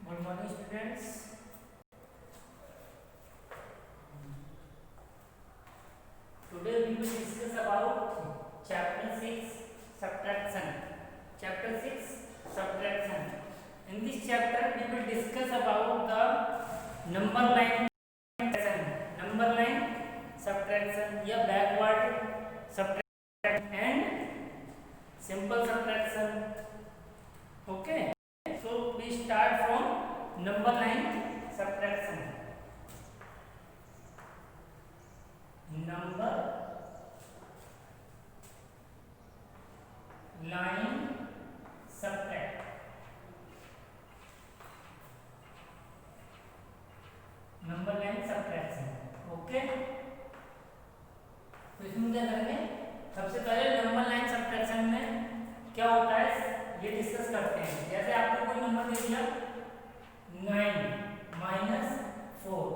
Good morning, students. Today we will discuss about chapter 6 subtraction. Chapter 6 subtraction. In this chapter we will discuss about the number line subtraction. Number line subtraction या backward subtraction and simple subtraction. Okay. So we start from number line subtraction. Number line subtract. Number line subtraction. Okay. तो इसमें क्या करेंगे? सबसे पहले number line subtraction में क्या होता है ये डिस्कस करते हैं। जैसे आपको कोई नंबर दे दिया 9 माइनस 4,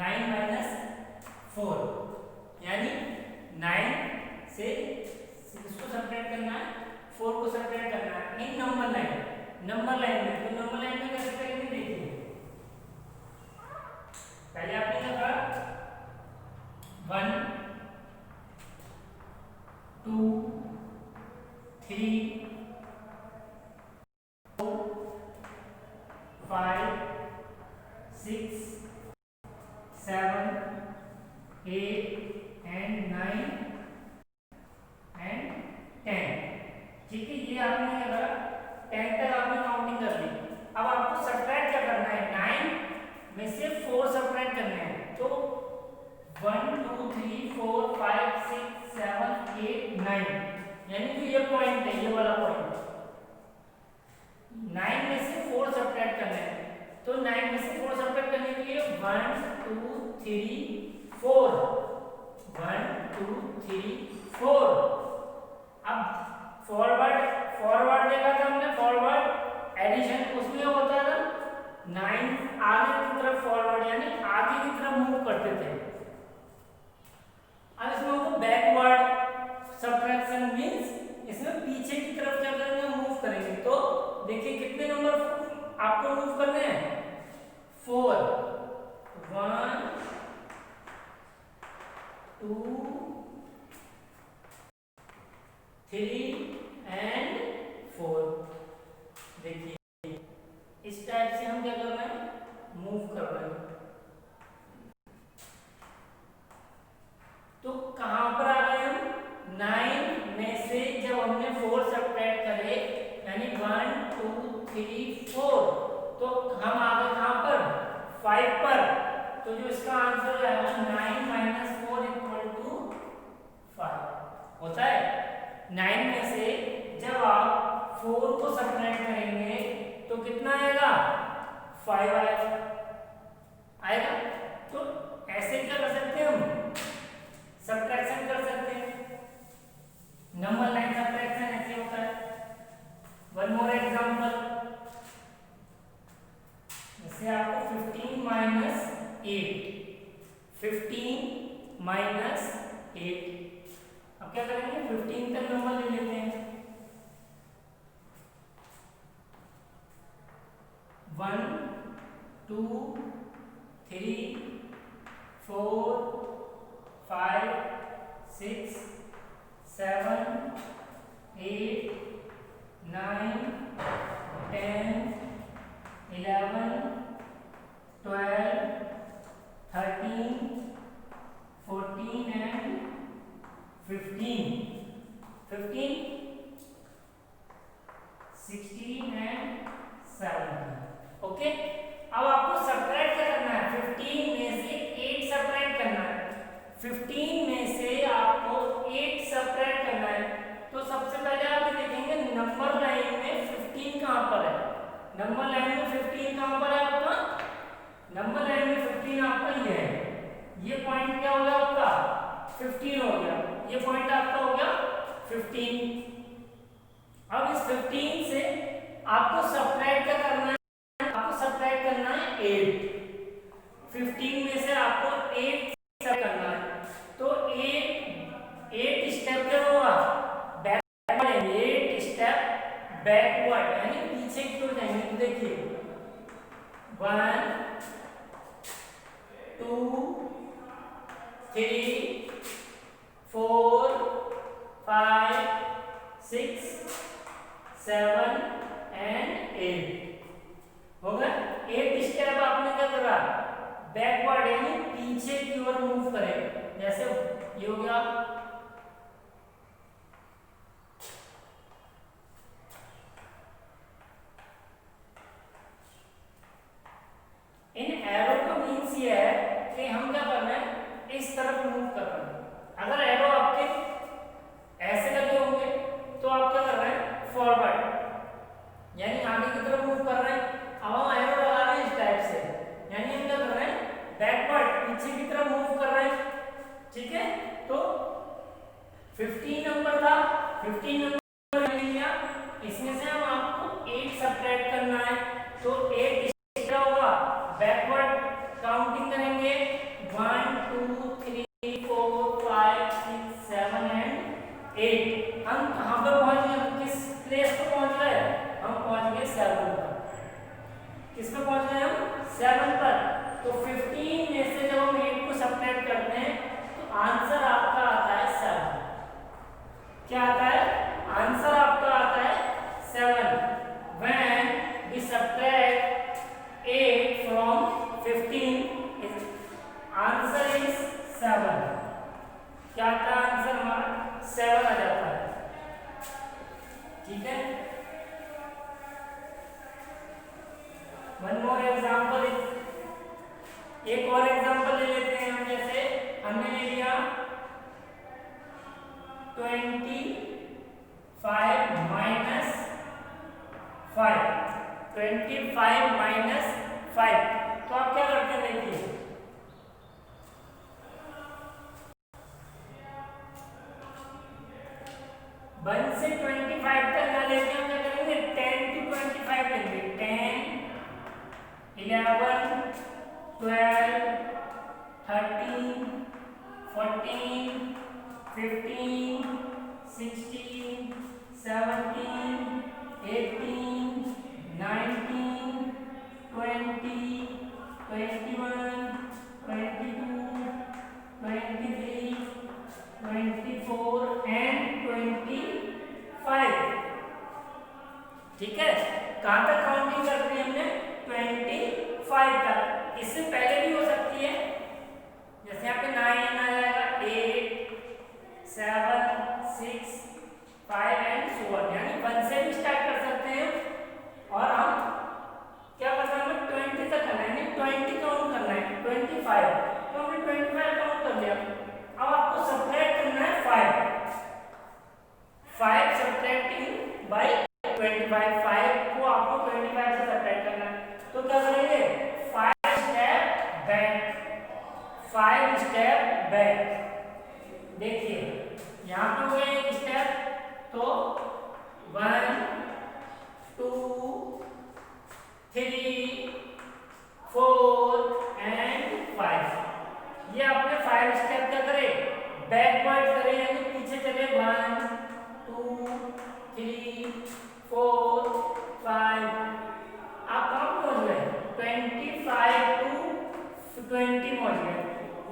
9 माइनस 4 यानी 9 से इसको सब्ट्रैक्ट करना है, 4 को सब्ट्रैक्ट करना है इन नंबर लाइन में। तो नंबर लाइन में कैसे करेंगे देखिए। पहले आपने क्या करा 1 2 3 4 5 6 7 8 and 9 and 10। ठीक है, ये आपने क्या करा 10 तक आपने काउंटिंग कर ली। अब आपको सब्ट्रैक्ट क्या करना है, 9 में से 4 सब्ट्रैक्ट करने हैं। तो 1 2 3 4 5 6 7 8 9 यानी कि ये पॉइंट है, ये वाला पॉइंट 9 में से 4 सब्ट्रैक्ट करने हैं। तो 9 में से 4 सब्ट्रैक्ट करने के लिए 1 2 3 4 1 2 3 4। अब फॉरवर्ड देखा था हमने, फॉरवर्ड एडिशन उसमें होता था 9 आगे की तरफ फॉरवर्ड यानी आगे की तरफ मूव करते थे। अब इसमें हमको बैकवर्ड सब्ट्रैक्शन मींस इसमें पीछे की तरफ क्या करेंगे, मूव करेंगे। तो देखिए कितने नंबर आपको मूव करने हैं, 4 1 2 3 and 4। देखिए इस टाइप से हम क्या कर रहे हैं, मूव कर रहे हैं। तो कहां पर आ गए हम, 9 में से जब हमने 4 सब्ट्रैक्ट करे यानी 1 2 3 4 तो हम आ गए कहां पर, 5 पर। तो जो इसका आंसर आएगा 9 माइनस 4 इक्वल टू 5 होता है। 9 में से जब आप 4 को सब्ट्रैक्ट करेंगे तो कितना आएगा, 5 आएगा। तो ऐसे क्या कर सकते हैं, हम सब्ट्रैक्शन कर सकते हैं। नंबर लाइन सब्ट्रैक्शन ऐसे होता है। वन मोर एग्जांपल, जैसे आपको 15 माइनस 8 अब क्या करेंगे, 15 तक नंबर ले लेते हैं। 1 2 3 4 5 6 7 8 9 10 11 12 13 14 and 15 16 and 17। ओके, अब आपको सब्ट्रैक्ट क्या करना है, 15 में से 8 सब्ट्रैक्ट करना है। 15 में से आपको 8 सब्ट्रैक्ट करना है। तो सबसे पहले आप देखेंगे नंबर लाइन में 15 कहां पर है। नंबर लाइन में 15 कहां पर है आपका, नंबर लाइन में 15 आपका ये है। ये पॉइंट क्या हो गया आपका, 15 हो गया। ये पॉइंट आपका हो गया 15। अब इस 15 से आपको सब्ट्रैक्ट क्या करना है, आपको सब्ट्रैक्ट करना है 8। 15 में से आपको 8 करना है। तो 8 स्टेप क्या होगा, बैकवर्ड, 8 स्टेप बैकवर्ड यानी पीछे की ओर जाएंगे। तो देखिए 1 2 3 4 5 6 7 एंड 8 हो गया। 8 स्टेप आपने क्या करा, बैकवर्ड यानी पीछे की ओर मूव करें। जैसे ये हो गया, इन एरो का मीन्स ये है कि हम क्या कर रहे हैं, इस तरफ मूव कर रहे हैं। अगर एरो आपके ऐसे लगे होंगे तो आप क्या कर रहे हैं, फॉरवर्ड यानी आगे की तरफ मूव कर रहे हैं। अब हम एरो लगा रहे हैं इस टाइप से, यानी हम क्या कर रहे हैं, बैकवर्ड पीछे की तरफ मूव कर रहे हैं। ठीक है, तो 15 नंबर था, 15 नंबर ले लिया, इसमें से हम आपको 8 सब्ट्रैक्ट करना है। तो 8 क्या होगा, बैकवर्ड काउंटिंग करेंगे 1 2 3 4 5 6 7 एंड 8। हम कहां पर पहुंच गए, किस प्लेस पर पहुंच गए, हम पहुंच गए 7 पर। किस पर पहुंच गए हम, 7 पर। तो 15 में से जब हम 8 को सब्ट्रैक्ट करते हैं तो आंसर आपका आता है 7। क्या आता है, आंसर आपका आता है 7। When we subtract 8 from 15, answer is 7। क्या आता है आंसर हमारा, 7 आ जाता है। ठीक है, वन मोर एग्जाम्पल, एक और एग्जाम्पल ले लेते हैं हम। जैसे हमने ले लिया 25 माइनस 5, 25 माइनस 5। तो आप क्या करते हैं, देखिए 1 से 25 तक ना लेके हम क्या करेंगे, 10 to 25 लेंगे। 10 11 12 13 14 15 16 17 18 19 20 21 22 23 24 एंड 25। ठीक है, कहां तक काउंटिंग कर दी हमने, 25 तक। इससे पहले भी हो सकती है, जैसे यहाँ पे 9 आ जाएगा, 8 7 6 5 एंड सो ऑन, यानी 1 से भी स्टार्ट कर सकते हैं। और हम क्या करना है, हमें 20 तक करना है, यानी 20 काउंट करना है। 25 तो हमने 25 काउंट कर लिया। अब आपको सब्ट्रैक्ट करना है 5 सब्ट्रैक्टिंग बाय 25, 5 को आपको 25 से सब्ट्रैक्ट करना है। तो क्या करेंगे, 5 स्टेप बैक, 5 स्टेप बैक। देखिए यहाँ पे हो गया एक स्टेप, तो 1 2 3 4 एंड 5। ये आपने 5 स्टेप क्या करे, बैकवर्ड करे, यानी पीछे चले। 1 2 3 4 5। आप कहाँ पहुंच गए, 25 to 20 पहुंच गए,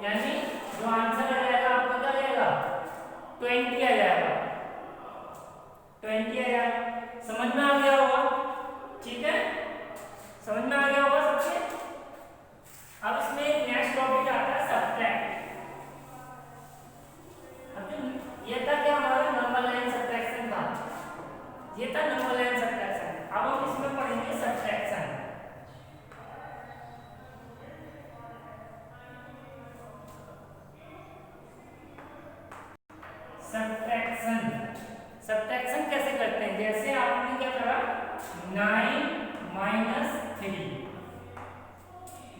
यानी जो आंसर आ जाएगा आपका क्या आएगा, 20 आ जाएगा। 20 आ जाएगा। समझ में आ गया होगा, ठीक है, समझ में आ गया होगा सबसे। अब इसमें एक नेक्स्ट टॉपिक आता है सब्ट्रैक्ट। ये था क्या, हमारा नंबर लाइन सब्ट्रैक्शन था, ये था नंबर लाइन सब्ट्रैक्शन। अब हम इसमें पढ़ेंगे सब्ट्रैक्शन। सब्ट्रैक्शन, सब्ट्रैक्शन कैसे करते हैं, जैसे आपने क्या करा, 9 माइनस 3,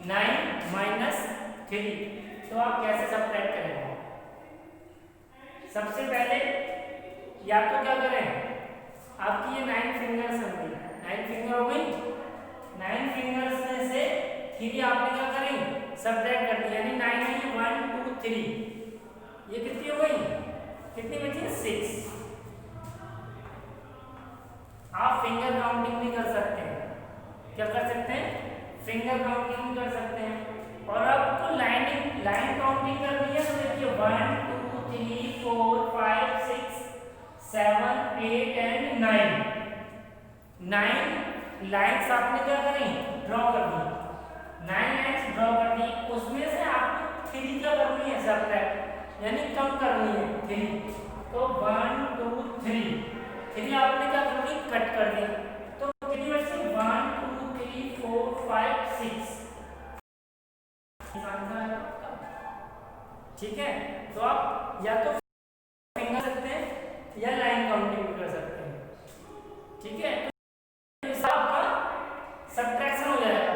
9 माइनस 3, तो आप कैसे सब्ट्रैक्ट करेंगे। सबसे पहले या तो क्या करें, आपकी ये 9 फिंगर्स होंगी, 9 फिंगर हो गई, 9 फिंगर्स में से 3 आपने क्या करें, सब्ट्रैक्ट कर दिया, यानी 9 है 1 2 3, ये कितनी हो गई, कितनी बची है, 6। आप फिंगर काउंटिंग फिंगर काउंटिंग कर सकते हैं। और आपको लाइन काउंटिंग करनी है तो देखिए 1 2 3 4 5 6 7 8 एंड 9 लाइन्स आपने क्या करी, ड्रॉ कर दी। 9 लाइन्स ड्रॉ कर दी, उसमें से आपको 3 क्या करनी है, सबट्रैक्ट यानी कम करनी है 3। तो 1 2 3 आपने क्या कर दी, कट कर दी। तो कितनी बची, 1 2 3 4 5 6। ठीक है, तो आप या तो फिंगर सकते हैं या लाइन काउंटिंग कर सकते हैं। ठीक है, तो इसका आपका सब्ट्रैक्शन हो जाएगा।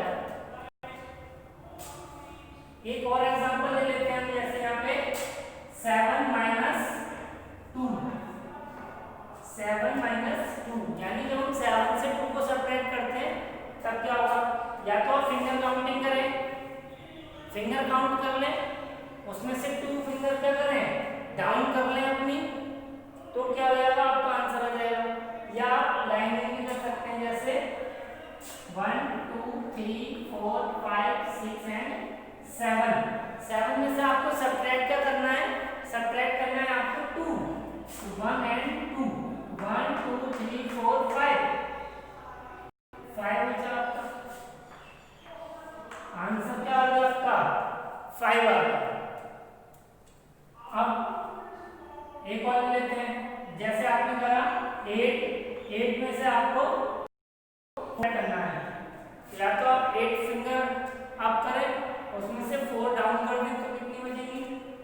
एक और एग्जांपल ले लेते हैं, जैसे यहाँ पे 7 -2 यानी जब हम 7 से 2 को सब्ट्रैक्ट करते हैं तब क्या होगा, या तो आप फिंगर काउंटिंग करें, फिंगर काउंट कर लें, उसमें से 2 फिंगर क्या करें, डाउन कर लें अपनी, तो क्या हो जाएगा, आपका आंसर आ जाएगा। या लाइनिंग भी कर सकते हैं, जैसे 1 2 3 4 5 6 एंड 7 में से आपको सब्ट्रैक्ट क्या करना है, सब्ट्रैक्ट करना है आपको 2, 1 एंड 2, 1 2 3 4 5 बचा आपका, आंसर क्या आ गया आपका 5 आ गया। अब एक और लेते हैं, जैसे आपने करा 8 में से आपको क्या करना है, या तो आप 8 फिंगर आप करें, उसमें से 4 डाउन कर दें तो कितनी बचेगी,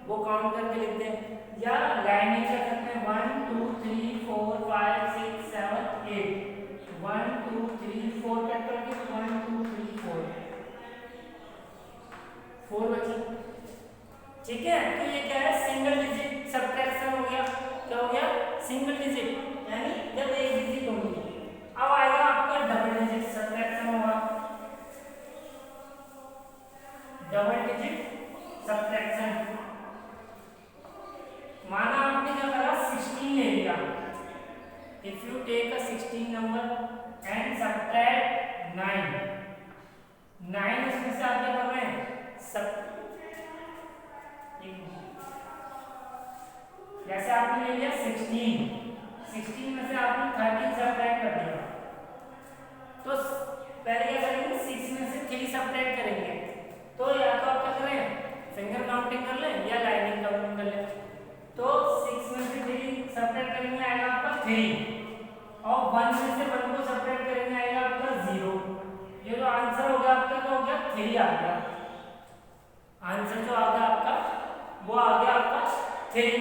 वो काउंट करके लिखते हैं। या लाइनिंग कर सकते हैं 1 2 3 4 5 6 7 8, 1 2 3 4 कट करके 1 2 3 4 बची। ठीक है, तो ये क्या है, सिंगल डिजिट सब्ट्रैक्शन हो गया। क्या हो गया, सिंगल डिजिट, यानी जब एक डिजिट होगी। अब आएगा आपका डबल डिजिट सब्ट्रैक्शन होगा, डबल डिजिट सब्ट्रैक्शन। माना आपने क्या करा, 16 ले लिया, if you take a 16 number and subtract 9 उसमें से आप क्या कर रहे हैं, जैसे आपने ले लिया 16 में से आपने 13 सब्ट्रैक्ट कर दिया, तो पहले क्या करेंगे, 6 में से 3 सब्ट्रैक्ट करेंगे। तो या तो आप क्या करें, फिंगर काउंटिंग कर लें या लाइनिंग काउंटिंग कर लें। तो 6 में से 3 सब्ट्रैक्ट करेंगे, आएगा आपका 3, और 1 में से 1 को सब्ट्रैक्ट करेंगे, आएगा आपका 0। ये जो आंसर होगा आपका क्या हो गया, 3 आ गया। आंसर जो आ गया आपका, वो आ गया आपका 3।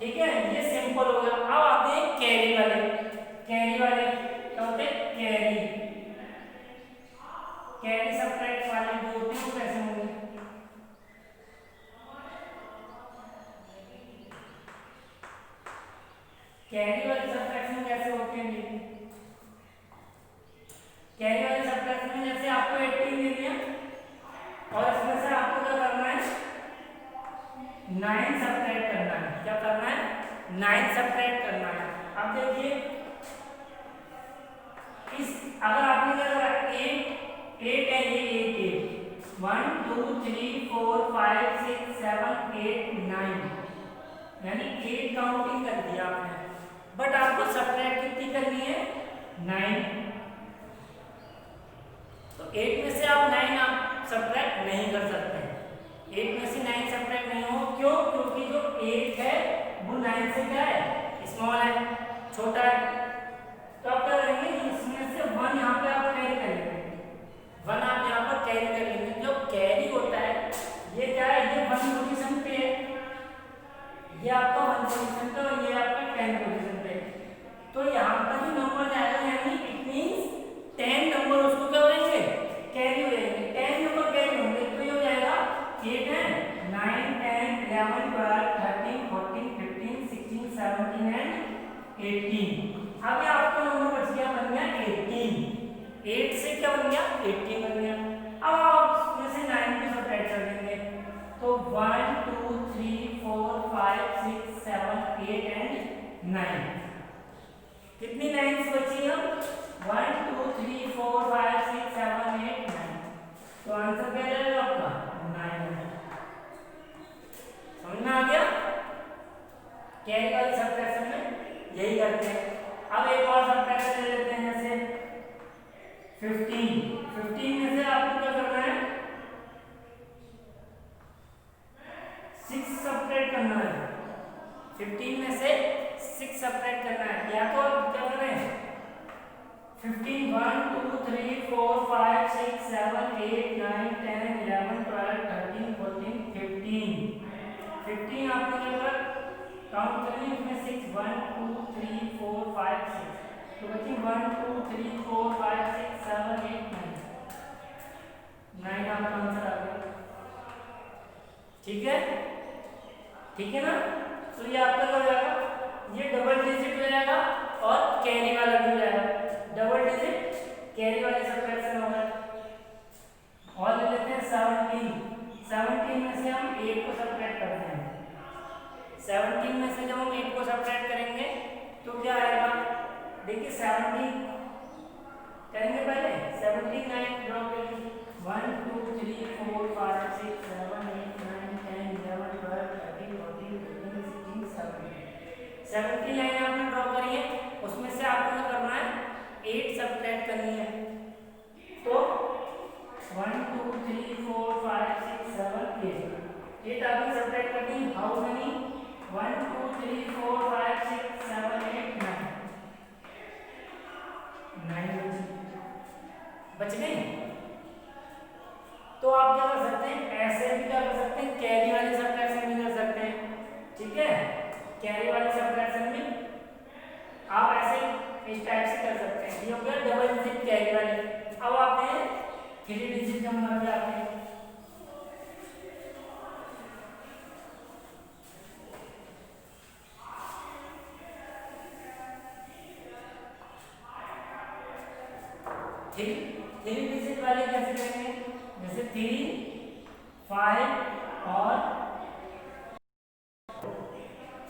ठीक है, ये सिंपल हो गया। अब आते हैं कैरी वाले। कैरी वाले क्या होते हैं, कैरी सब्ट्रैक्ट वाले जो होते हैं वो कैसे होंगे, कैरी वाले सब्ट्रैक्शन कैसे होते हैं, कैरी वाले सब्ट्रैक्शन में जैसे आपको 18 दे दिया और इसमें से आपको क्या करना है, 9 सब्ट्रैक्ट करना है। क्या करना है, 9 सब्ट्रैक्ट करना है। अब देखिए इस, अगर आपने क्या करा, 8 है, ये 8 1 2 3 4 5 6 7 8 9, यानी 8 काउंटिंग कर दिया आपने, बट आपको सब्ट्रैक्ट कितनी करनी है, 9। तो 8 में से आप 9 आप सब्ट्रैक्ट नहीं कर सकते। 8 में से 9 सब्ट्रैक्ट नहीं हो, क्यों, क्योंकि जो 8 है वो 9 से क्या है, स्मॉल है, छोटा है। तो आप क्या करेंगे, इसमें से 1 यहाँ पे आप कैरी कर लेंगे, 1 आप यहाँ पर कैरी कर लेंगे। जो कैरी होता है ये क्या है, ये 1 पोजीशन पे है, ये आपका 1 पोजीशन पे और ये आपका 10 पोजीशन पे। तो यहाँ पर जो नंबर जाएगा, यानी इट मींस 10 नंबर उसको क्या होंगे, कैरी हो जाएंगे। 10 नंबर कैरी होंगे, तो ये हो जाएगा 8 है, 9 10 11 12 13 14 15 16 17 एंड 18। अब ये आपका नंबर बच गया, बन गया 18। 8 से क्या बन गया, 18 बन गया। अब आप इसमें से 9 को सब्ट्रैक्ट कर देंगे, तो 1 2 3 4 5 6 7 8 एंड 9। कितनी 9 बची हम, 1 2 3 4 5 6 7 8 9। 15 1 2 3 4 5 6 7 8 9 10 11 12 13 14 15 15 आपने अगर काउंट करें इसमें 6 1 2 3 4 5 6 तो बच्चे 1 2 3 4 5 6 7 8 9 9 आपका आंसर आ गया। ठीक है, ठीक है ना। तो ये आपका क्या हो जाएगा, ये डबल डिजिट हो जाएगा और कैरी वाला भी हो जाएगा। डबल डिजिट कैरी वाले सब्ट्रैक्शन होगा। और ले लेते हैं 17। 17 में से हम 8 को सब्ट्रैक्ट करते हैं। 17 में से जब हम 8 को सब्ट्रैक्ट करेंगे तो क्या आएगा, देखिए 17 करेंगे पहले 17 9 ड्रॉ करेंगे 1 2 3 4 5 6 7 8 9 10 11 12 13 14 15 16 17 17 लाइन आपने ड्रॉ करी है, उसमें से आपको क्या करना है, 8 सब्ट्रैक्ट करनी है। तो 1 2 3 4 5 6 7 8 आपने सब्ट्रैक्ट करनी है। हाउ मेनी, 1 2 3 4 5 6 7 8 9 बच गए। तो आप क्या कर सकते हैं, ऐसे भी क्या कर सकते हैं, कैरी वाले सब्ट्रैक्शन भी कर सकते हैं। ठीक है, कैरी वाले सब्ट्रैक्शन भी आप ऐसे इस टाइप से कर सकते हैं। ये हो गया डबल डिजिट कैरी वाले। अब आते हैं 3 डिजिट नंबर पे आते हैं। थ्री डिजिट वाले कैसे करेंगे, जैसे 3 5 और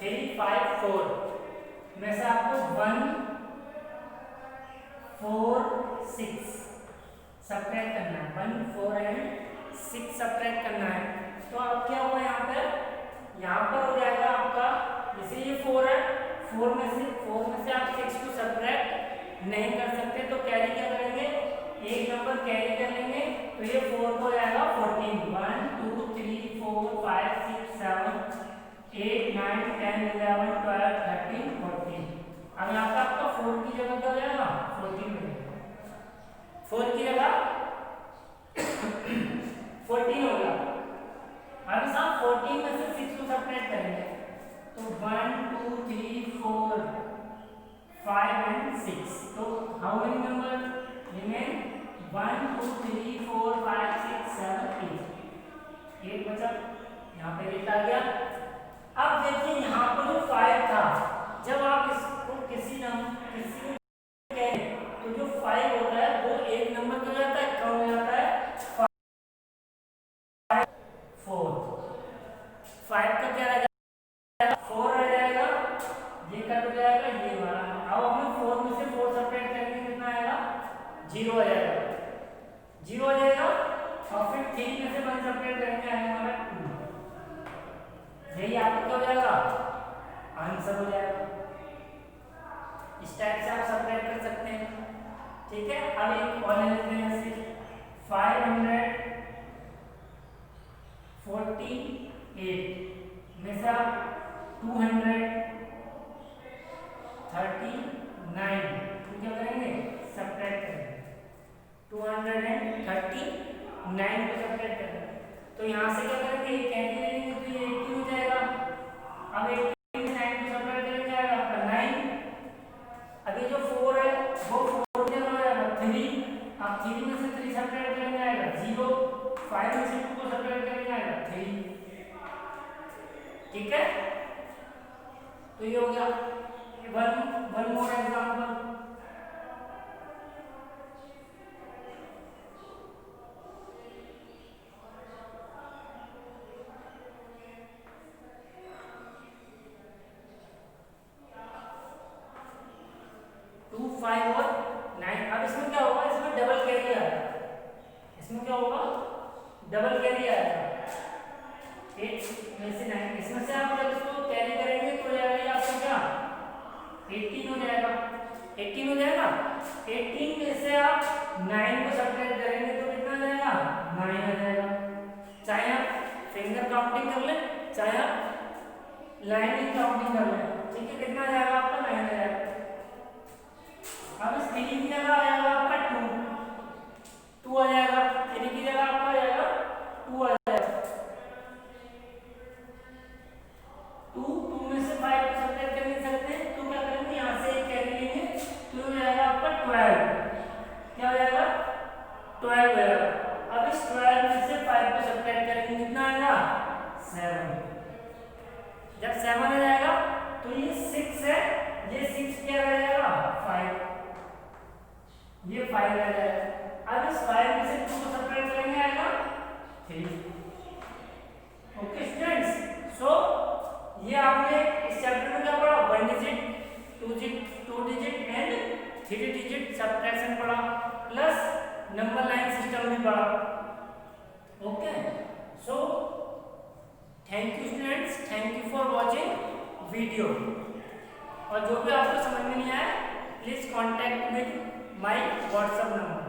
3 5 4 में से आपको 1 4 6 सब्ट्रैक्ट करना है। 1 4 एंड 6 सब्ट्रैक्ट करना है। तो अब क्या हुआ यहाँ पर हो जाएगा आपका, जैसे ये 4 है, 4 में से आप 6 को सब्ट्रैक्ट नहीं कर सकते, तो कैरी क्या करेंगे, एक नंबर कैरी कर लेंगे। तो ये 4 को जाएगा 14 1 2 3 4 5 6 7 8 9 10 11 12 13 14। अब यहाँ पे आपका 4 की जगह क्या हो जाएगा, 14 हो जाएगा। 4 की जगह 14 होगा। अब साहब 14 में से 6 को सब्ट्रैक्ट करेंगे, तो 1 2 3 4 5 and 6। तो how many number remain, 1 2 3 4 5 6 7 8 8 बचा, यहाँ पे 8 आ गया। अब देखिए यहाँ पर जो 5 था, जब आप इसको किसी को कहें तो जो 5 होता है वो एक नंबर का जाता है, कम हो जाता है 4। 5 का क्या रह जाएगा, 4 रह जाएगा, ये कट हो जाएगा, ये वाला। अब हमें 4 में से 4 सब्ट्रैक्ट करेंगे, कितना आएगा, 0 आ जाएगा, 0 आ जाएगा। और फिर 3 में से 1 सब्ट्रैक्ट करेंगे, आएगा हमारा 2। यही आपका क्या हो जाएगा, आंसर हो जाएगा। इस टाइप से आप सब्ट्रैक्ट कर सकते हैं। ठीक है, अब एक और ले लेते हैं, जैसे 548 में से आप 239 तो क्या करेंगे, सब्ट्रैक्ट करेंगे। 239 को सब्ट्रैक्ट करेंगे, तो यहाँ से क्या करेंगे, ये कैरी लेंगे तो ये 18 हो जाएगा। अब 18 में 9 को सब्ट्रैक्ट करेंगे, आएगा आपका 9। अब ये जो 4 है वो 4 जगह हो जाएगा 3। अब 3 में से 3 सब्ट्रैक्ट करेंगे, आएगा 0। 5 में से 2 को सब्ट्रैक्ट करेंगे, आएगा 3। ठीक है, तो ये हो गया। वन मोर एग्जाम्पल, टू 5 और 9। अब इसमें क्या होगा, इसमें डबल कैरी आएगा, इसमें क्या होगा, डबल कैरी आएगा। 8 में से 9, इसमें से आप जब इसको कैरी करेंगे तो जाएगा आपका क्या, 18 हो जाएगा। 18 हो जाएगा। 18 में से आप 9 को सब्ट्रैक्ट करेंगे तो कितना आ जाएगा, 9 आ जाएगा। चाहे आप फिंगर काउंटिंग कर लें, चाहे आप लाइन काउंटिंग कर लें। ठीक है, कितना आ जाएगा आपका, 9 आ जाएगा। अब इस 3 की जगह क्या हो जाएगा 12 हो जाएगा। अब इस 12 में से 5 को सब्ट्रैक्ट करेंगे, कितना आएगा 7। जब 7 आ जाएगा तो ये 6 है, ये 6 क्या आ जाएगा 5, ये 5 आ जाएगा। अब इस 5 में से 2 को सब्ट्रैक्ट करेंगे, आएगा 3। ओके स्टूडेंट्स, सो ये आपने इस चैप्टर में क्या पढ़ा, 1 digit 2 digit and 3 digit subtraction पढ़ा, प्लस नंबर लाइन सिस्टम भी पढ़ा। Okay, so thank you students, thank you for watching video. और जो भी आपको समझ में नहीं आया, please contact with my WhatsApp number.